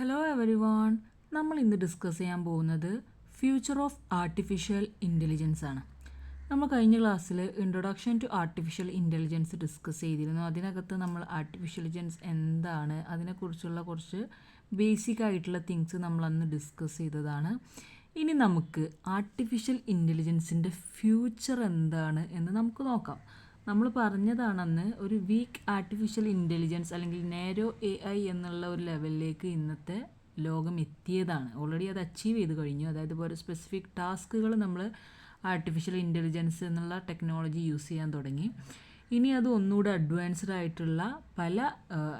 Hello every one. നമ്മൾ ഇന്ന് discuss ചെയ്യാൻ പോകുന്നത് ഫ്യൂച്ചർ ഓഫ് ആർട്ടിഫിഷ്യൽ ഇൻ്റലിജൻസ് ആണ്. നമ്മൾ കഴിഞ്ഞ ക്ലാസ്സിൽ introduction to artificial intelligence discuss ചെയ്തിരുന്നു. അതിനകത്ത് നമ്മൾ ആർട്ടിഫിഷ്യൽ ഇൻ്റലിജൻസ് എന്താണ്, അതിനെക്കുറിച്ചുള്ള കുറച്ച് ബേസിക് ആയിട്ടുള്ള തിങ്സ് നമ്മൾ അന്ന് ഡിസ്കസ് ചെയ്തതാണ്. ഇനി നമുക്ക് ആർട്ടിഫിഷ്യൽ ഇൻ്റലിജൻസിൻ്റെ ഫ്യൂച്ചർ എന്താണ് എന്ന് നമുക്ക് നോക്കാം. നമ്മൾ പറഞ്ഞതാണ് അന്ന് ഒരു വീക്ക് ആർട്ടിഫിഷ്യൽ ഇൻ്റലിജൻസ് അല്ലെങ്കിൽ നാരോ AI എന്നുള്ള ഒരു ലെവലിലേക്ക് ഇന്നത്തെ ലോകം എത്തിയതാണ്. ഓൾറെഡി അത് അച്ചീവ് ചെയ്ത് കഴിഞ്ഞു. അതായത് ഇപ്പോൾ ഒരു സ്പെസിഫിക് ടാസ്കുകൾ നമ്മൾ ആർട്ടിഫിഷ്യൽ ഇൻ്റലിജൻസ് എന്നുള്ള ടെക്നോളജി യൂസ് ചെയ്യാൻ തുടങ്ങി. ഇനി അത് ഒന്നുകൂടെ അഡ്വാൻസ്ഡ് ആയിട്ടുള്ള പല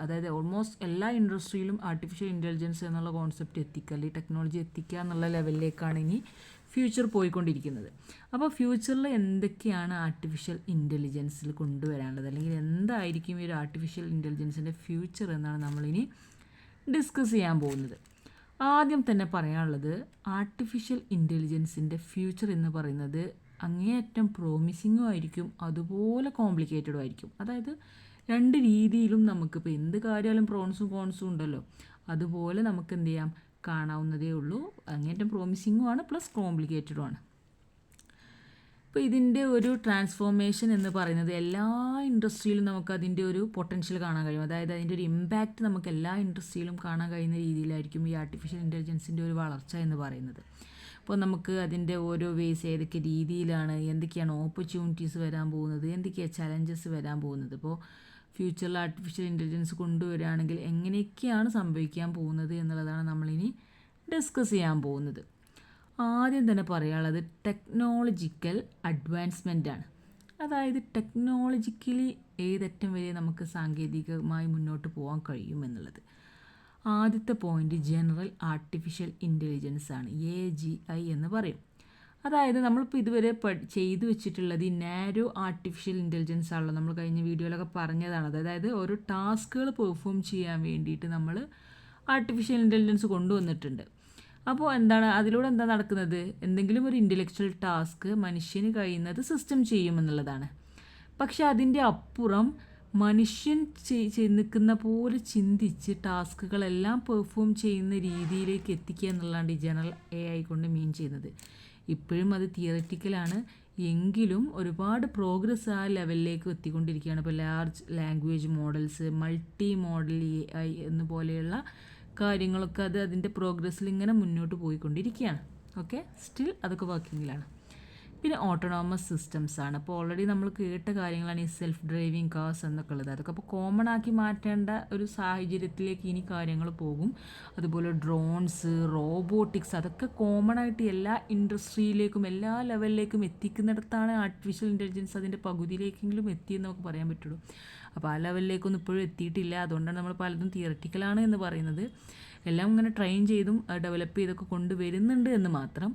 അതായത് ഓൾമോസ്റ്റ് എല്ലാ ഇൻഡസ്ട്രിയിലും ആർട്ടിഫിഷ്യൽ ഇൻ്റലിജൻസ് എന്നുള്ള കോൺസെപ്റ്റ് എത്തിക്കുക അല്ലെങ്കിൽ ടെക്നോളജി എത്തിക്കുക എന്നുള്ള ലെവലിലേക്കാണ് ഇനി ഫ്യൂച്ചർ പോയിക്കൊണ്ടിരിക്കുന്നത്. അപ്പോൾ ഫ്യൂച്ചറിൽ എന്തൊക്കെയാണ് ആർട്ടിഫിഷ്യൽ ഇൻ്റലിജൻസിൽ കൊണ്ടുവരാനുള്ളത്, അല്ലെങ്കിൽ എന്തായിരിക്കും ഈ ഒരു ആർട്ടിഫിഷ്യൽ ഇൻ്റലിജൻസിൻ്റെ ഫ്യൂച്ചർ എന്നാണ് നമ്മളിനി ഡിസ്കസ് ചെയ്യാൻ പോകുന്നത്. ആദ്യം തന്നെ പറയാനുള്ളത് ആർട്ടിഫിഷ്യൽ ഇൻ്റലിജൻസിൻ്റെ ഫ്യൂച്ചർ എന്ന് പറയുന്നത് അങ്ങേയറ്റം പ്രോമിസിങ്ങും ആയിരിക്കും, അതുപോലെ കോംപ്ലിക്കേറ്റഡും ആയിരിക്കും. അതായത് രണ്ട് രീതിയിലും നമുക്കിപ്പോൾ എന്ത് കാര്യമായാലും പ്രോൺസും കോൺസും ഉണ്ടല്ലോ, അതുപോലെ നമുക്ക് എന്ത് ചെയ്യാം, കാണാവുന്നതേ ഉള്ളൂ. അങ്ങേറ്റം പ്രോമിസിങ്ങും ആണ്, പ്ലസ് കോംപ്ലിക്കേറ്റഡും ആണ്. ഇപ്പോൾ ഇതിൻ്റെ ഒരു ട്രാൻസ്ഫോർമേഷൻ എന്ന് പറയുന്നത് എല്ലാ ഇൻഡസ്ട്രിയിലും നമുക്ക് അതിൻ്റെ ഒരു പൊട്ടൻഷ്യൽ കാണാൻ കഴിയും. അതായത് അതിൻ്റെ ഒരു ഇമ്പാക്റ്റ് നമുക്ക് എല്ലാ ഇൻഡസ്ട്രിയിലും കാണാൻ കഴിയുന്ന രീതിയിലായിരിക്കും ഈ ആർട്ടിഫിഷ്യൽ ഇൻ്റലിജൻസിൻ്റെ ഒരു വളർച്ച എന്ന് പറയുന്നത്. അപ്പോൾ നമുക്ക് അതിൻ്റെ ഓരോ വേസ് ഏതൊക്കെ രീതിയിലാണ്, എന്തൊക്കെയാണ് ഓപ്പർച്യൂണിറ്റീസ് വരാൻ പോകുന്നത്, എന്തൊക്കെയാണ് ചലഞ്ചസ് വരാൻ പോകുന്നത്, ഇപ്പോൾ ഫ്യൂച്ചറിൽ ആർട്ടിഫിഷ്യൽ ഇൻ്റലിജൻസ് കൊണ്ടുവരികയാണെങ്കിൽ എങ്ങനെയൊക്കെയാണ് സംഭവിക്കാൻ പോകുന്നത് എന്നുള്ളതാണ് നമ്മളിനി ഡിസ്കസ് ചെയ്യാൻ പോകുന്നത്. ആദ്യം തന്നെ പറയാനുള്ളത് ടെക്നോളജിക്കൽ അഡ്വാൻസ്മെൻ്റ് ആണ്. അതായത് ടെക്നോളജിക്കലി ഏതറ്റം വരെ നമുക്ക് സാങ്കേതികമായി മുന്നോട്ട് പോകാൻ കഴിയുമെന്നുള്ളത്. ആദ്യത്തെ പോയിൻ്റ് ജനറൽ ആർട്ടിഫിഷ്യൽ ഇൻ്റലിജൻസ് ആണ്, AGI എന്ന് പറയും. അതായത് നമ്മളിപ്പോൾ ഇതുവരെ ചെയ്തു വെച്ചിട്ടുള്ളത് ഈ നാരോ ആർട്ടിഫിഷ്യൽ ഇൻ്റലിജൻസ് ആണല്ലോ. നമ്മൾ കഴിഞ്ഞ വീഡിയോയിലൊക്കെ പറഞ്ഞതാണ്. അതായത് ഓരോ ടാസ്കുകൾ പെർഫോം ചെയ്യാൻ വേണ്ടിയിട്ട് നമ്മൾ ആർട്ടിഫിഷ്യൽ ഇൻ്റലിജൻസ് കൊണ്ടുവന്നിട്ടുണ്ട്. അപ്പോൾ അതിലൂടെ എന്താ നടക്കുന്നത്, എന്തെങ്കിലും ഒരു ഇൻ്റലക്ച്വൽ ടാസ്ക് മനുഷ്യന് കഴിയുന്നത് സിസ്റ്റം ചെയ്യുമെന്നുള്ളതാണ്. പക്ഷെ അതിൻ്റെ അപ്പുറം മനുഷ്യൻ നിൽക്കുന്ന പോലെ ചിന്തിച്ച് ടാസ്കുകളെല്ലാം പെർഫോം ചെയ്യുന്ന രീതിയിലേക്ക് എത്തിക്കുക എന്നുള്ളതാണ് ഈ ജനറൽ AI കൊണ്ട് മീൻ ചെയ്യുന്നത്. ഇപ്പോഴും അത് തിയററ്റിക്കലാണ്, എങ്കിലും ഒരുപാട് പ്രോഗ്രസ് ആ ലെവലിലേക്ക് എത്തിക്കൊണ്ടിരിക്കുകയാണ്. ഇപ്പോൾ large language models, multi model AI എന്ന പോലെയുള്ള കാര്യങ്ങളൊക്കെ അതിൻ്റെ പ്രോഗ്രസ്സിൽ ഇങ്ങനെ മുന്നോട്ട് പോയിക്കൊണ്ടിരിക്കുകയാണ്. ഓക്കെ, സ്റ്റിൽ അതൊക്കെ വർക്കിങ്ങിലാണ്. പിന്നെ ഓട്ടോണോമസ് സിസ്റ്റംസ് ആണ്. അപ്പോൾ ഓൾറെഡി നമ്മൾ കേട്ട കാര്യങ്ങളാണ് ഈ സെൽഫ് ഡ്രൈവിംഗ് കാർസ് എന്നൊക്കെ ഉള്ളത്. അതൊക്കെ അപ്പോൾ കോമൺ ആക്കി മാറ്റേണ്ട ഒരു സാഹചര്യത്തിലേക്ക് ഇനി കാര്യങ്ങൾ പോകും. അതുപോലെ ഡ്രോൺസ്, റോബോട്ടിക്സ്, അതൊക്കെ കോമൺ ആയിട്ട് എല്ലാ ഇൻഡസ്ട്രിയിലേക്കും എല്ലാ ലെവലിലേക്കും എത്തിക്കുന്നിടത്താണ് ആർട്ടിഫിഷ്യൽ ഇൻ്റലിജൻസ് അതിൻ്റെ പകുതിയിലേക്കെങ്കിലും എത്തിയെന്ന് നമുക്ക് പറയാൻ പറ്റുള്ളൂ. അപ്പോൾ ആ ലെവലിലേക്കൊന്നും ഇപ്പോഴും എത്തിയിട്ടില്ല. അതുകൊണ്ടാണ് നമ്മൾ പലതും തിയററ്റിക്കലാണ് എന്ന് പറയുന്നത്. എല്ലാം ഇങ്ങനെ ട്രെയിൻ ചെയ്തും ഡെവലപ്പ് ചെയ്തൊക്കെ കൊണ്ടുവരുന്നുണ്ട് എന്ന് മാത്രം.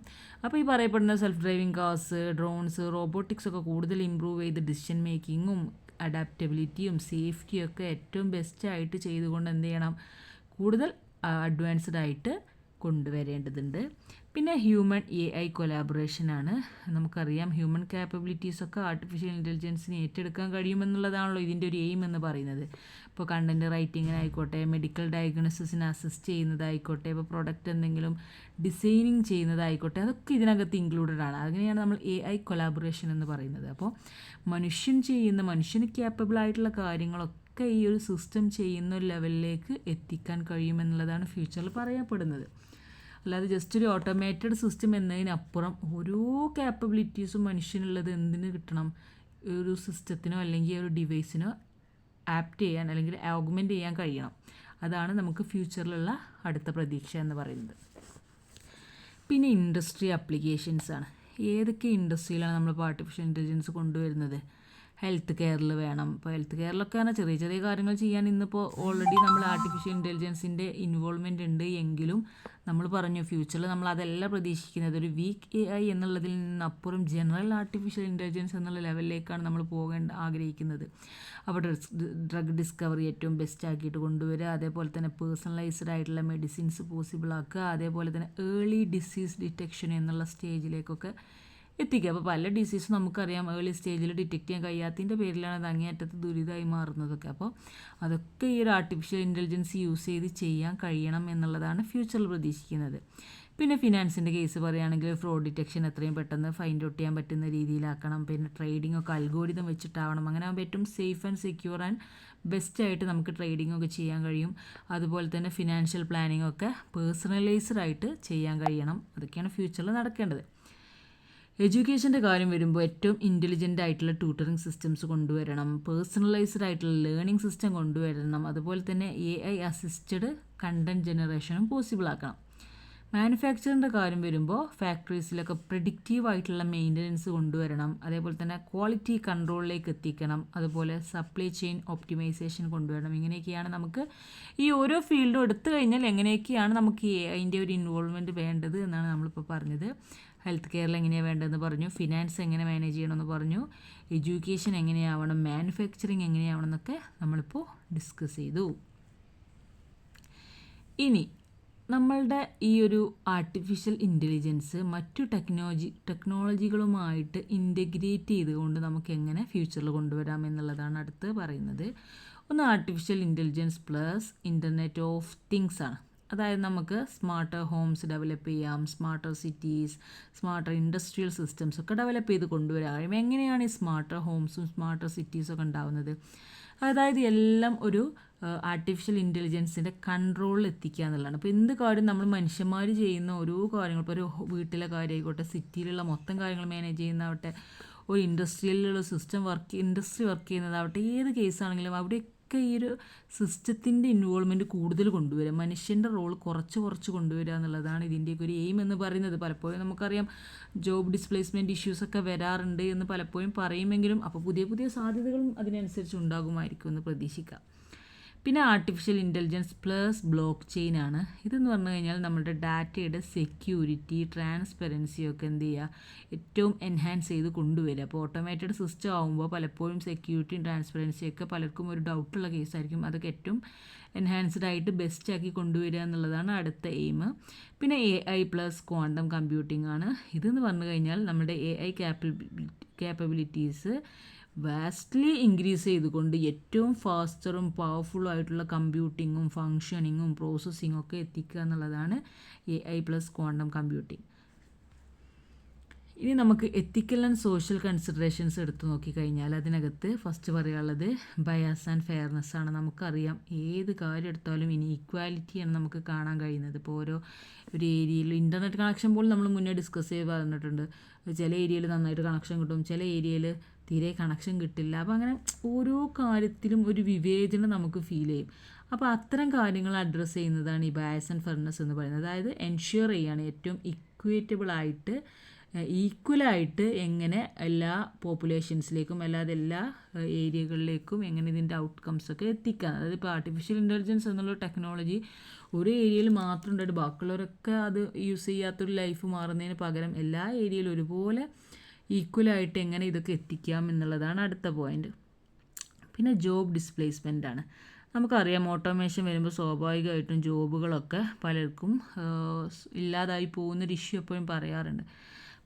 അപ്പോൾ ഈ പറയപ്പെടുന്ന self driving cars, drones, robotics ഒക്കെ കൂടുതൽ ഇമ്പ്രൂവ് ചെയ്ത് ഡിസിഷൻ മേക്കിങ്ങും അഡാപ്റ്റബിലിറ്റിയും സേഫ്റ്റിയും ഒക്കെ ഏറ്റവും ബെസ്റ്റായിട്ട് ചെയ്തുകൊണ്ട് എന്ത് ചെയ്യണം, കൂടുതൽ അഡ്വാൻസ്ഡ് ആയിട്ട് കൊണ്ടുവരേണ്ടതുണ്ട്. പിന്നെ ഹ്യൂമൻ AI കൊലാബറേഷനാണ്. നമുക്കറിയാം ഹ്യൂമൻ ക്യാപ്പബിലിറ്റീസൊക്കെ ആർട്ടിഫിഷ്യൽ ഇൻ്റലിജൻസിന് ഏറ്റെടുക്കാൻ കഴിയുമെന്നുള്ളതാണല്ലോ ഇതിൻ്റെ ഒരു എയിം എന്ന് പറയുന്നത്. ഇപ്പോൾ കണ്ടൻറ്റ് റൈറ്റിങ്ങിനായിക്കോട്ടെ, മെഡിക്കൽ ഡയഗ്നോസിസിന് അസിസ്റ്റ് ചെയ്യുന്നതായിക്കോട്ടെ, ഇപ്പോൾ പ്രൊഡക്റ്റ് എന്തെങ്കിലും ഡിസൈനിങ് ചെയ്യുന്നതായിക്കോട്ടെ, അതൊക്കെ ഇതിനകത്ത് ഇൻക്ലൂഡഡ് ആണ്. അങ്ങനെയാണ് നമ്മൾ AI കൊലാബറേഷൻ എന്ന് പറയുന്നത്. അപ്പോൾ മനുഷ്യന് ക്യാപ്പബിൾ ആയിട്ടുള്ള കാര്യങ്ങളൊക്കെ ഈ ഒരു സിസ്റ്റം ചെയ്യുന്ന ഒരു ലെവലിലേക്ക് എത്തിക്കാൻ കഴിയുമെന്നുള്ളതാണ് ഫ്യൂച്ചറിൽ പറയപ്പെടുന്നത്. അല്ലാതെ ജസ്റ്റ് ഒരു ഓട്ടോമേറ്റഡ് സിസ്റ്റം എന്നതിനപ്പുറം ഓരോ ക്യാപ്പബിലിറ്റീസും മനുഷ്യനുള്ളത് എന്തിന് കിട്ടണം, ഒരു സിസ്റ്റത്തിനോ അല്ലെങ്കിൽ ഒരു ഡിവൈസിനോ ആപ്റ്റ് ചെയ്യാൻ അല്ലെങ്കിൽ ആഗ്മെൻറ്റ് ചെയ്യാൻ കഴിയണം. അതാണ് നമുക്ക് ഫ്യൂച്ചറിലുള്ള അടുത്ത പ്രതീക്ഷ എന്ന് പറയുന്നത്. പിന്നെ ഇൻഡസ്ട്രി ആപ്ലിക്കേഷൻസ് ആണ്. ഏതൊക്കെ ഇൻഡസ്ട്രിയിലാണ് നമ്മളിപ്പോൾ ആർട്ടിഫിഷ്യൽ ഇൻ്റലിജൻസ് കൊണ്ടുവരുന്നത്? ഹെൽത്ത് കെയറിൽ വേണം. ഇപ്പോൾ ഹെൽത്ത് കെയറിലൊക്കെ ആണ് ചെറിയ ചെറിയ കാര്യങ്ങൾ ചെയ്യാൻ ഇന്നിപ്പോൾ ഓൾറെഡി നമ്മൾ ആർട്ടിഫിഷ്യൽ ഇൻ്റലിജൻസിൻ്റെ ഇൻവോൾവ്മെൻ്റ് ഉണ്ട്. എങ്കിലും നമ്മൾ പറഞ്ഞു ഫ്യൂച്ചറിൽ നമ്മൾ അതല്ല പ്രതീക്ഷിക്കുന്നത്. ഒരു വീക്ക് AI എന്നുള്ളതിൽ നിന്നപ്പുറം ജനറൽ ആർട്ടിഫിഷ്യൽ ഇൻ്റലിജൻസ് എന്നുള്ള ലെവലിലേക്കാണ് നമ്മൾ ആഗ്രഹിക്കുന്നത്. അപ്പോൾ ഡ്രഗ് ഡിസ്കവറി ഏറ്റവും ബെസ്റ്റ് ആക്കിയിട്ട് കൊണ്ടുവരിക, അതേപോലെ തന്നെ പേഴ്സണലൈസ്ഡ് ആയിട്ടുള്ള മെഡിസിൻസ് പോസിബിൾ ആക്കുക, അതേപോലെ തന്നെ ഏർലി ഡിസീസ് ഡിറ്റക്ഷൻ എന്നുള്ള സ്റ്റേജിലേക്കൊക്കെ എത്തിക്കുക. അപ്പോൾ പല ഡിസീസും നമുക്കറിയാം ഏർലി സ്റ്റേജിൽ ഡിറ്റക്ട് ചെയ്യാൻ കഴിയാത്തതിൻ്റെ പേരിലാണ് അത് അങ്ങേയറ്റത്ത് ദുരിതമായി മാറുന്നതൊക്കെ. അപ്പോൾ അതൊക്കെ ഈ ഒരു ആർട്ടിഫിഷ്യൽ ഇൻ്റലിജൻസ് യൂസ് ചെയ്ത് ചെയ്യാൻ കഴിയണം എന്നുള്ളതാണ് ഫ്യൂച്ചറിൽ പ്രതീക്ഷിക്കുന്നത്. പിന്നെ ഫിനാൻസിൻ്റെ കേസ് പറയുകയാണെങ്കിൽ ഫ്രോഡ് ഡിറ്റക്ഷൻ എത്രയും പെട്ടെന്ന് ഫൈൻഡ് ഔട്ട് ചെയ്യാൻ പറ്റുന്ന രീതിയിലാക്കണം. പിന്നെ ട്രേഡിംഗ് ഒക്കെ അൽഗോരിതം വെച്ചിട്ടാവണം. അങ്ങനെ ആകുമ്പോൾ ഏറ്റവും സേഫ് ആൻഡ് സെക്യൂർ ആൻഡ് ബെസ്റ്റായിട്ട് നമുക്ക് ട്രേഡിംഗ് ഒക്കെ ചെയ്യാൻ കഴിയും. അതുപോലെ തന്നെ ഫിനാൻഷ്യൽ പ്ലാനിംഗ് ഒക്കെ പേഴ്സണലൈസ്ഡ് ആയിട്ട് ചെയ്യാൻ കഴിയണം. അതൊക്കെയാണ് ഫ്യൂച്ചറിൽ നടക്കേണ്ടത്. എഡ്യൂക്കേഷൻ്റെ കാര്യം വരുമ്പോൾ ഏറ്റവും ഇൻ്റലിജൻ്റ് ആയിട്ടുള്ള ട്യൂട്ടറിങ് സിസ്റ്റംസ് കൊണ്ടുവരണം. പേഴ്സണലൈസ്ഡ് ആയിട്ടുള്ള ലേണിംഗ് സിസ്റ്റം കൊണ്ടുവരണം. അതുപോലെ തന്നെ AI അസിസ്റ്റഡ് കണ്ടൻറ് ജനറേഷനും പോസിബിൾ ആക്കണം. മാനുഫാക്ചറിൻ്റെ കാര്യം വരുമ്പോൾ ഫാക്ടറീസിലൊക്കെ പ്രെഡിക്റ്റീവ് ആയിട്ടുള്ള മെയിൻ്റനൻസ് കൊണ്ടുവരണം. അതേപോലെ തന്നെ ക്വാളിറ്റി കൺട്രോളിലേക്ക് എത്തിക്കണം. അതുപോലെ സപ്ലൈ ചെയിൻ ഒപ്റ്റിമൈസേഷൻ കൊണ്ടുവരണം. ഇങ്ങനെയൊക്കെയാണ് നമുക്ക് ഈ ഓരോ ഫീൽഡും എടുത്തു കഴിഞ്ഞാൽ എങ്ങനെയൊക്കെയാണ് നമുക്ക് അതിൻ്റെ ഒരു ഇൻവോൾവ്മെൻറ്റ് വേണ്ടത് എന്നാണ് നമ്മളിപ്പോൾ പറഞ്ഞത്. ഹെൽത്ത് കെയറിൽ എങ്ങനെയാണ് വേണ്ടതെന്ന് പറഞ്ഞു, ഫിനാൻസ് എങ്ങനെ മാനേജ് ചെയ്യണമെന്ന് പറഞ്ഞു, എഡ്യൂക്കേഷൻ എങ്ങനെയാവണം, മാനുഫാക്ചറിങ് എങ്ങനെയാവണം എന്നൊക്കെ നമ്മളിപ്പോൾ ഡിസ്കസ് ചെയ്തു. ഇനി നമ്മളുടെ ഈ ഒരു ആർട്ടിഫിഷ്യൽ ഇൻ്റലിജൻസ് മറ്റു ടെക്നോളജികളുമായിട്ട് ഇൻ്റഗ്രേറ്റ് ചെയ്തുകൊണ്ട് നമുക്ക് എങ്ങനെ ഫ്യൂച്ചറിൽ കൊണ്ടുവരാം എന്നുള്ളതാണ് അടുത്ത് പറയുന്നത്. ഒന്ന് artificial intelligence plus internet of things ആണ്. അതായത് നമുക്ക് സ്മാർട്ടർ ഹോംസ് ഡെവലപ്പ് ചെയ്യാം, smarter cities, smarter industrial systems ഒക്കെ ഡെവലപ്പ് ചെയ്ത് കൊണ്ടുവരാൻ കഴിയും. എങ്ങനെയാണ് ഈ സ്മാർട്ടർ ഹോംസും സ്മാർട്ടർ സിറ്റീസൊക്കെ ഉണ്ടാവുന്നത്? അതായത് എല്ലാം ഒരു ആർട്ടിഫിഷ്യൽ ഇൻ്റലിജൻസിൻ്റെ കൺട്രോളിൽ എത്തിക്കുക എന്നുള്ളതാണ്. അപ്പോൾ എന്ത് കാര്യം നമ്മൾ മനുഷ്യന്മാർ ചെയ്യുന്ന ഓരോ കാര്യങ്ങൾ, ഇപ്പോൾ ഒരു വീട്ടിലെ കാര്യമായിക്കോട്ടെ, സിറ്റിയിലുള്ള മൊത്തം കാര്യങ്ങൾ മാനേജ് ചെയ്യുന്നതാവട്ടെ, ഒരു ഇൻഡസ്ട്രിയിലുള്ള ഇൻഡസ്ട്രി വർക്ക് ചെയ്യുന്നതാവട്ടെ, ഏത് കേസാണെങ്കിലും അവിടെയൊക്കെ ഈ ഒരു സിസ്റ്റത്തിൻ്റെ ഇൻവോൾവ്മെൻറ്റ് കൂടുതൽ കൊണ്ടുവരിക, മനുഷ്യൻ്റെ റോൾ കുറച്ച് കൊണ്ടുവരിക എന്നുള്ളതാണ് ഇതിൻ്റെയൊക്കെ ഒരു എയിം എന്ന് പറയുന്നത്. പലപ്പോഴും നമുക്കറിയാം ജോബ് ഡിസ്പ്ലേസ്മെൻറ്റ് ഇഷ്യൂസൊക്കെ വരാറുണ്ട് എന്ന് പലപ്പോഴും പറയുമെങ്കിലും അപ്പോൾ പുതിയ സാധ്യതകളും അതിനനുസരിച്ച് ഉണ്ടാകുമായിരിക്കും എന്ന് പ്രതീക്ഷിക്കാം. പിന്നെ artificial intelligence plus block chain ആണ്. ഇതെന്ന് പറഞ്ഞു കഴിഞ്ഞാൽ നമ്മുടെ ഡാറ്റയുടെ സെക്യൂരിറ്റി, ട്രാൻസ്പെറൻസി ഒക്കെ എന്ത് ചെയ്യുക, ഏറ്റവും എൻഹാൻസ് ചെയ്ത് കൊണ്ടുവരിക. അപ്പോൾ ഓട്ടോമേറ്റഡ് സിസ്റ്റം ആകുമ്പോൾ പലപ്പോഴും സെക്യൂരിറ്റിയും ട്രാൻസ്പെറൻസിയൊക്കെ പലർക്കും ഒരു ഡൗട്ടുള്ള കേസായിരിക്കും. അതൊക്കെ ഏറ്റവും എൻഹാൻസ്ഡ് ആയിട്ട് ബെസ്റ്റാക്കി കൊണ്ടുവരിക എന്നുള്ളതാണ് അടുത്ത എയിം. പിന്നെ AI പ്ലസ് ക്വാണ്ടം കമ്പ്യൂട്ടിംഗ് ആണ്. ഇതെന്ന് പറഞ്ഞു കഴിഞ്ഞാൽ നമ്മുടെ AI ക്യാപ്പബിലിറ്റീസ് വാസ്റ്റ്ലി ഇൻക്രീസ് ചെയ്തുകൊണ്ട് ഏറ്റവും ഫാസ്റ്ററും പവർഫുള്ളും ആയിട്ടുള്ള കമ്പ്യൂട്ടിങ്ങും ഫങ്ഷനിങ്ങും പ്രോസസ്സിങ്ങും ഒക്കെ എത്തിക്കുക എന്നുള്ളതാണ് AI പ്ലസ് ക്വാണ്ടം കമ്പ്യൂട്ടിംഗ്. ഇനി നമുക്ക് എത്തിക്കൽ ആൻഡ് സോഷ്യൽ കൺസിഡറേഷൻസ് എടുത്തു നോക്കിക്കഴിഞ്ഞാൽ അതിനകത്ത് ഫസ്റ്റ് പറയാനുള്ളത് ബയാസ് ആൻഡ് ഫെയർനെസ് ആണ്. നമുക്കറിയാം ഏത് കാര്യം എടുത്താലും ഇനി ഈക്വാലിറ്റിയാണ് നമുക്ക് കാണാൻ കഴിയുന്നത്. ഇപ്പോൾ ഒരു ഏരിയയിൽ ഇൻ്റർനെറ്റ് കണക്ഷൻ പോലും നമ്മൾ മുന്നേ ഡിസ്കസ് ചെയ്ത് പറഞ്ഞിട്ടുണ്ട്. ചില ഏരിയയിൽ നന്നായിട്ട് കണക്ഷൻ കിട്ടും, ചില ഏരിയയിൽ തീരെ കണക്ഷൻ കിട്ടില്ല. അപ്പോൾ അങ്ങനെ ഓരോ കാര്യത്തിലും ഒരു വിവേചനം നമുക്ക് ഫീൽ ചെയ്യും. അപ്പോൾ അത്തരം കാര്യങ്ങൾ അഡ്രസ്സ് ചെയ്യുന്നതാണ് ഈ ബയാസ് ആൻഡ് ഫെയർനെസ് എന്ന് പറയുന്നത്. അതായത് എൻഷ്യൂർ ചെയ്യാണ് ഏറ്റവും ഇക്വേറ്റബിളായിട്ട് ഈക്വലായിട്ട് എങ്ങനെ എല്ലാ പോപ്പുലേഷൻസിലേക്കും അല്ലാതെ എല്ലാ ഏരിയകളിലേക്കും എങ്ങനെ ഇതിൻ്റെ ഔട്ട്കംസൊക്കെ എത്തിക്കാം. അതായത് ഇപ്പോൾ ആർട്ടിഫിഷ്യൽ ഇൻ്റലിജൻസ് എന്നുള്ള ടെക്നോളജി ഒരു ഏരിയയിൽ മാത്രം ഉണ്ടായിട്ട് ബാക്കിയുള്ളവരൊക്കെ അത് യൂസ് ചെയ്യാത്തൊരു ലൈഫ് മാറുന്നതിന് പകരം എല്ലാ ഏരിയയിലും ഒരുപോലെ ഈക്വലായിട്ട് എങ്ങനെ ഇതൊക്കെ എത്തിക്കാം എന്നുള്ളതാണ് അടുത്ത പോയിൻ്റ്. പിന്നെ ജോബ് ഡിസ്പ്ലേസ്മെൻ്റ് ആണ്. നമുക്കറിയാം ഓട്ടോമേഷൻ വരുമ്പോൾ സ്വാഭാവികമായിട്ടും ജോബുകളൊക്കെ പലർക്കും ഇല്ലാതായി പോകുന്നൊരു ഇഷ്യൂ എപ്പോഴും പറയാറുണ്ട്.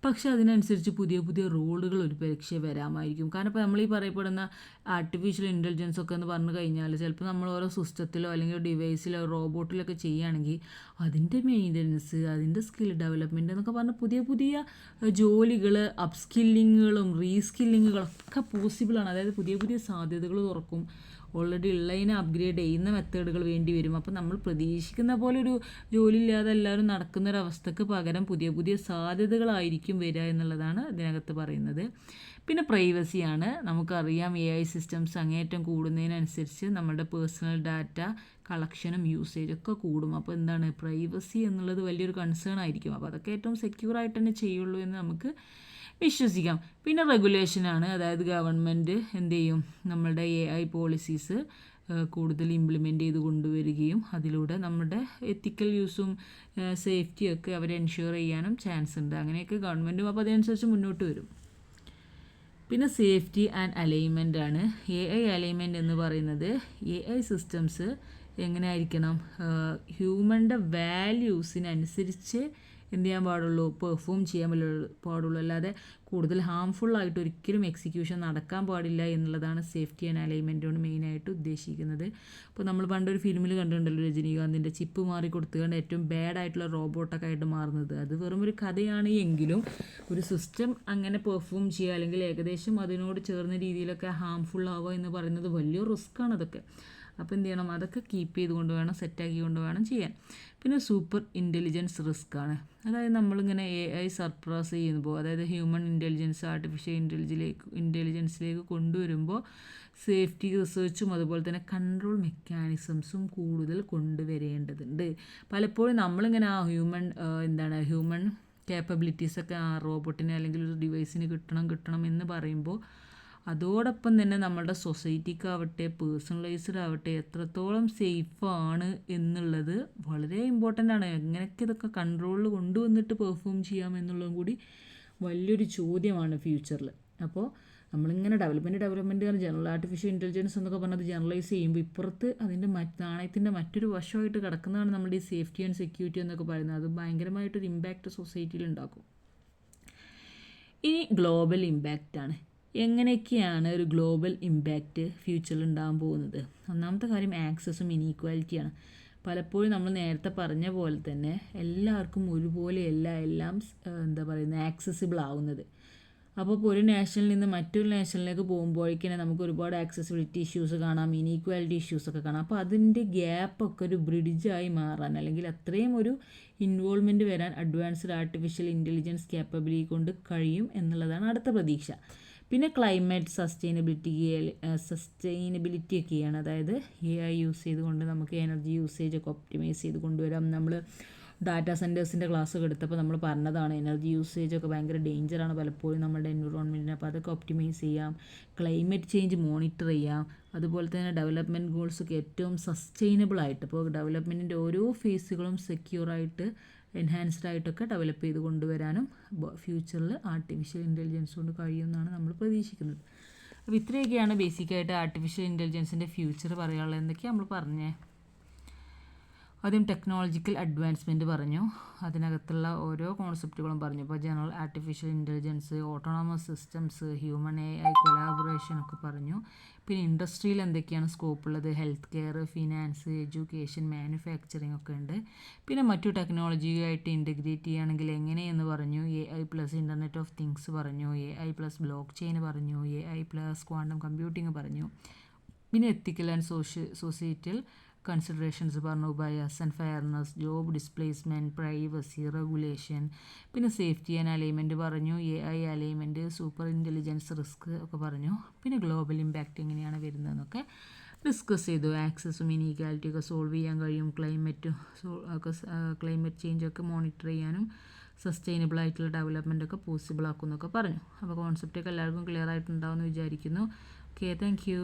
പക്ഷേ അതിനനുസരിച്ച് പുതിയ റോളുകൾ ഒരു പക്ഷേ വരാമായിരിക്കും. കാരണം ഇപ്പോൾ നമ്മൾ ഈ പറയപ്പെടുന്ന ആർട്ടിഫിഷ്യൽ ഇൻ്റലിജൻസ് ഒക്കെ എന്ന് പറഞ്ഞു കഴിഞ്ഞാൽ ചിലപ്പോൾ നമ്മൾ ഓരോ സിസ്റ്റത്തിലോ അല്ലെങ്കിൽ ഡിവൈസിലോ റോബോട്ടിലൊക്കെ ചെയ്യുകയാണെങ്കിൽ അതിൻ്റെ മെയിൻ്റനൻസ്, അതിൻ്റെ സ്കിൽ ഡെവലപ്മെൻറ്റ് എന്നൊക്കെ പറഞ്ഞാൽ പുതിയ ജോലികൾ, അപ്സ്കില്ലിങ്ങുകളും റീസ്കില്ലിങ്ങുകളൊക്കെ പോസിബിളാണ്. അതായത് പുതിയ സാധ്യതകൾ തുറക്കും. ഓൾറെഡി ഉള്ളതിനെ അപ്ഗ്രേഡ് ചെയ്യുന്ന മെത്തേഡുകൾ വേണ്ടി വരും. അപ്പോൾ നമ്മൾ പ്രതീക്ഷിക്കുന്ന പോലെ ഒരു ജോലി ഇല്ലാതെ എല്ലാവരും നടക്കുന്നൊരവസ്ഥക്ക് പകരം പുതിയ സാധ്യതകളായിരിക്കും വരിക എന്നുള്ളതാണ് ഇതിനകത്ത് പറയുന്നത്. പിന്നെ പ്രൈവസിയാണ്. നമുക്കറിയാം AI സിസ്റ്റംസ് അങ്ങേയറ്റം കൂടുന്നതിനനുസരിച്ച് നമ്മുടെ പേഴ്സണൽ ഡാറ്റ കളക്ഷനും യൂസേജൊക്കെ കൂടും. അപ്പോൾ എന്താണ് പ്രൈവസി എന്നുള്ളത് വലിയൊരു കൺസേൺ ആയിരിക്കും. അപ്പോൾ അതൊക്കെ ഏറ്റവും സെക്യൂറായിട്ട് തന്നെ ചെയ്യുള്ളൂ എന്ന് നമുക്ക് വിശ്വസിക്കാം. പിന്നെ റെഗുലേഷനാണ്. അതായത് ഗവൺമെൻറ് എന്ത് ചെയ്യും, നമ്മളുടെ AI പോളിസീസ് കൂടുതൽ ഇംപ്ലിമെൻ്റ് ചെയ്ത് കൊണ്ടുവരികയും അതിലൂടെ നമ്മുടെ എത്തിക്കൽ യൂസും സേഫ്റ്റിയൊക്കെ അവർ എൻഷ്യൂർ ചെയ്യാനും ചാൻസ് ഉണ്ട്. അങ്ങനെയൊക്കെ ഗവൺമെൻറ്റും അപ്പോൾ അതനുസരിച്ച് മുന്നോട്ട് വരും. പിന്നെ സേഫ്റ്റി ആൻഡ് അലൈൻമെൻ്റ് ആണ്. AI അലൈൻമെൻറ്റ് എന്ന് പറയുന്നത് AI സിസ്റ്റംസ് എങ്ങനെ ആയിരിക്കണം, ഹ്യൂമൻ്റെ വാല്യൂസിനനുസരിച്ച് എന്ത് ചെയ്യാൻ പാടുള്ളൂ, പെർഫോം ചെയ്യാൻ പാടുള്ളൂ. അല്ലാതെ കൂടുതൽ ഹാംഫുള്ളായിട്ട് ഒരിക്കലും എക്സിക്യൂഷൻ നടക്കാൻ പാടില്ല എന്നുള്ളതാണ് സേഫ്റ്റി ആൻഡ് അലൈൻമെൻറ്റ് കൊണ്ട് മെയിനായിട്ട് ഉദ്ദേശിക്കുന്നത്. അപ്പോൾ നമ്മൾ പണ്ടൊരു ഫിലിമിൽ കണ്ടിട്ടുണ്ടല്ലോ, രജനീകാന്തിൻ്റെ ചിപ്പ് മാറി കൊടുത്തുകൊണ്ട് ഏറ്റവും ബാഡായിട്ടുള്ള റോബോട്ടൊക്കെ ആയിട്ട് മാറുന്നത്. അത് വെറും ഒരു കഥയാണ് എങ്കിലും ഒരു സിസ്റ്റം അങ്ങനെ പെർഫോം ചെയ്യുക അല്ലെങ്കിൽ ഏകദേശം അതിനോട് ചേർന്ന രീതിയിലൊക്കെ ഹാംഫുൾ ആവുക എന്ന് പറയുന്നത് വലിയ റിസ്ക്കാണ് അതൊക്കെ. അപ്പോൾ എന്ത് ചെയ്യണം, അതൊക്കെ കീപ്പ് ചെയ്തുകൊണ്ട് വേണം, സെറ്റാക്കിക്കൊണ്ട് വേണം ചെയ്യാൻ. പിന്നെ സൂപ്പർ ഇൻ്റലിജൻസ് റിസ്ക്കാണ്. അതായത് നമ്മളിങ്ങനെ AI സർപ്രസ് ചെയ്യുമ്പോൾ, അതായത് ഹ്യൂമൻ ഇൻ്റലിജൻസ് ആർട്ടിഫിഷ്യൽ ഇൻ്റലിജൻസിലേക്ക് കൊണ്ടുവരുമ്പോൾ സേഫ്റ്റി റിസർച്ചും അതുപോലെ തന്നെ കൺട്രോൾ മെക്കാനിസംസും കൂടുതൽ കൊണ്ടുവരേണ്ടതുണ്ട്. പലപ്പോഴും നമ്മളിങ്ങനെ ഹ്യൂമൻ കേപ്പബിലിറ്റീസൊക്കെ ആ റോബോട്ടിന് അല്ലെങ്കിൽ ഒരു ഡിവൈസിന് കിട്ടണം എന്ന് പറയുമ്പോൾ അതോടൊപ്പം തന്നെ നമ്മളുടെ സൊസൈറ്റിക്കാവട്ടെ പേഴ്സണലൈസ്ഡ് ആവട്ടെ എത്രത്തോളം സേഫാണ് എന്നുള്ളത് വളരെ ഇമ്പോർട്ടൻ്റ് ആണ്. എങ്ങനെയൊക്കെ ഇതൊക്കെ കൺട്രോളിൽ കൊണ്ടുവന്നിട്ട് പെർഫോം ചെയ്യാം എന്നുള്ളതും കൂടി വലിയൊരു ചോദ്യമാണ് ഫ്യൂച്ചറിൽ. അപ്പോൾ നമ്മളിങ്ങനെ ഡെവലപ്മെൻറ്റ് ജനറൽ ആർട്ടിഫിഷ്യൽ ഇൻ്റലിജൻസ് എന്നൊക്കെ പറഞ്ഞത് ജനറലൈസ് ചെയ്യുമ്പോൾ ഇപ്പുറത്ത് അതിൻ്റെ നാണയത്തിൻ്റെ മറ്റൊരു വശമായിട്ട് കിടക്കുന്നതാണ് നമ്മുടെ ഈ സേഫ്റ്റി ആൻഡ് സെക്യൂരിറ്റി എന്നൊക്കെ പറയുന്നത്. അത് ഭയങ്കരമായിട്ടൊരു ഇമ്പാക്റ്റ് സൊസൈറ്റിയിൽ ഉണ്ടാക്കും. ഇനി ഗ്ലോബൽ ഇമ്പാക്റ്റാണ്. എങ്ങനെയൊക്കെയാണ് ഒരു ഗ്ലോബൽ ഇമ്പാക്റ്റ് ഫ്യൂച്ചറിൽ ഉണ്ടാകാൻ പോകുന്നത്? ഒന്നാമത്തെ കാര്യം ആക്സസും ഇനീക്വാലിറ്റിയാണ്. പലപ്പോഴും നമ്മൾ നേരത്തെ പറഞ്ഞ പോലെ തന്നെ എല്ലാവർക്കും ഒരുപോലെയല്ല എല്ലാം ആക്സസിബിൾ ആവുന്നത്. അപ്പോൾ ഇപ്പോൾ ഒരു നാഷനിൽ നിന്ന് മറ്റൊരു നാഷനിലേക്ക് പോകുമ്പോഴേക്കും നമുക്ക് ഒരുപാട് ആക്സസിബിലിറ്റി ഇഷ്യൂസ് കാണാം, ഇനീക്വാലിറ്റി ഇഷ്യൂസൊക്കെ കാണാം. അപ്പോൾ അതിൻ്റെ ഗ്യാപ്പൊക്കെ ഒരു ബ്രിഡ്ജായി മാറാൻ അല്ലെങ്കിൽ അത്രയും ഒരു ഇൻവോൾവ്മെൻറ്റ് വരാൻ അഡ്വാൻസ്ഡ് ആർട്ടിഫിഷ്യൽ ഇൻ്റലിജൻസ് ക്യാപ്പബിലിറ്റി കൊണ്ട് കഴിയും എന്നുള്ളതാണ് അടുത്ത പ്രതീക്ഷ. പിന്നെ ക്ലൈമറ്റ് സസ്റ്റൈനബിലിറ്റി ഒക്കെയാണ്. അതായത് AI യൂസ് ചെയ്തുകൊണ്ട് നമുക്ക് എനർജി യൂസേജൊക്കെ ഒപ്റ്റിമൈസ് ചെയ്ത് കൊണ്ടുവരാം. നമ്മൾ ഡാറ്റാ സെൻറ്റേഴ്സിൻ്റെ ക്ലാസ്സൊക്കെ എടുത്തപ്പോൾ നമ്മൾ പറഞ്ഞതാണ് എനർജി യൂസേജൊക്കെ ഭയങ്കര ഡേഞ്ചറാണ് പലപ്പോഴും നമ്മുടെ എൻവിറോൺമെൻറ്റിന്. അപ്പോൾ അതൊക്കെ ഒപ്റ്റിമൈസ് ചെയ്യാം. ക്ലൈമറ്റ് ചേഞ്ച് മോണിറ്റർ ചെയ്യാം. അതുപോലെ തന്നെ ഡെവലപ്മെൻറ്റ് ഗോൾസൊക്കെ ഏറ്റവും സസ്റ്റൈനബിൾ ആയിട്ട്, ഇപ്പോൾ ഡെവലപ്മെൻറ്റിൻ്റെ ഓരോ ഫേസുകളും സെക്യൂറായിട്ട് എൻഹാൻസ്ഡ് ആയിട്ടൊക്കെ ഡെവലപ്പ് ചെയ്ത് കൊണ്ടുവരാനും ഫ്യൂച്ചറിൽ ആർട്ടിഫിഷ്യൽ ഇൻ്റലിജൻസ് കൊണ്ട് കഴിയുമെന്നാണ് നമ്മൾ പ്രതീക്ഷിക്കുന്നത്. അപ്പോൾ ഇത്രയൊക്കെയാണ് ബേസിക്കായിട്ട് ആർട്ടിഫിഷ്യൽ ഇൻ്റലിജൻസിൻ്റെ ഫ്യൂച്ചർ പറയാനുള്ളത്. എന്തൊക്കെയാണ് നമ്മൾ പറഞ്ഞേ? ആദ്യം ടെക്നോളജിക്കൽ അഡ്വാൻസ്മെൻറ്റ് പറഞ്ഞു, അതിനകത്തുള്ള ഓരോ കോൺസെപ്റ്റുകളും പറഞ്ഞു. ഇപ്പോൾ general artificial intelligence, autonomous systems, human AI collaboration ഒക്കെ പറഞ്ഞു. പിന്നെ ഇൻഡസ്ട്രിയിൽ എന്തൊക്കെയാണ് സ്കോപ്പ് ഉള്ളത്? Health care, finance, education, manufacturing ഒക്കെ ഉണ്ട്. പിന്നെ മറ്റു ടെക്നോളജിയായിട്ട് ഇൻറ്റഗ്രേറ്റ് ചെയ്യുകയാണെങ്കിൽ എങ്ങനെയെന്ന് പറഞ്ഞു. AI plus internet of things പറഞ്ഞു, AI പ്ലസ് ബ്ലോക്ക് ചെയിൻ പറഞ്ഞു, AI പ്ലസ് ക്വാണ്ടം കമ്പ്യൂട്ടിങ് പറഞ്ഞു. പിന്നെ എത്തിക്കൽ ആൻഡ് സൊസൈറ്റൽ കൺസിഡറേഷൻസ് പറഞ്ഞു, bias and fairness, job displacement, privacy, regulation. പിന്നെ സേഫ്റ്റി ആൻഡ് അലൈൻമെൻറ്റ് പറഞ്ഞു, AI alignment, super intelligence risk ഒക്കെ പറഞ്ഞു. പിന്നെ ഗ്ലോബൽ ഇമ്പാക്റ്റ് എങ്ങനെയാണ് വരുന്നതെന്നൊക്കെ ഡിസ്കസ് ചെയ്തു. ആക്സസും ഇനീക്വാലിറ്റി ഒക്കെ സോൾവ് ചെയ്യാൻ കഴിയും. ക്ലൈമറ്റ് ചേഞ്ചൊക്കെ മോണിറ്റർ ചെയ്യാനും സസ്റ്റൈനബിൾ ആയിട്ടുള്ള ഡെവലപ്മെൻ്റ് ഒക്കെ പോസിബിൾ ആക്കും എന്നൊക്കെ പറഞ്ഞു. അപ്പോൾ കോൺസെപ്റ്റൊക്കെ എല്ലാവർക്കും ക്ലിയർ ആയിട്ടുണ്ടാവുമെന്ന് വിചാരിക്കുന്നു. Okay, thank you.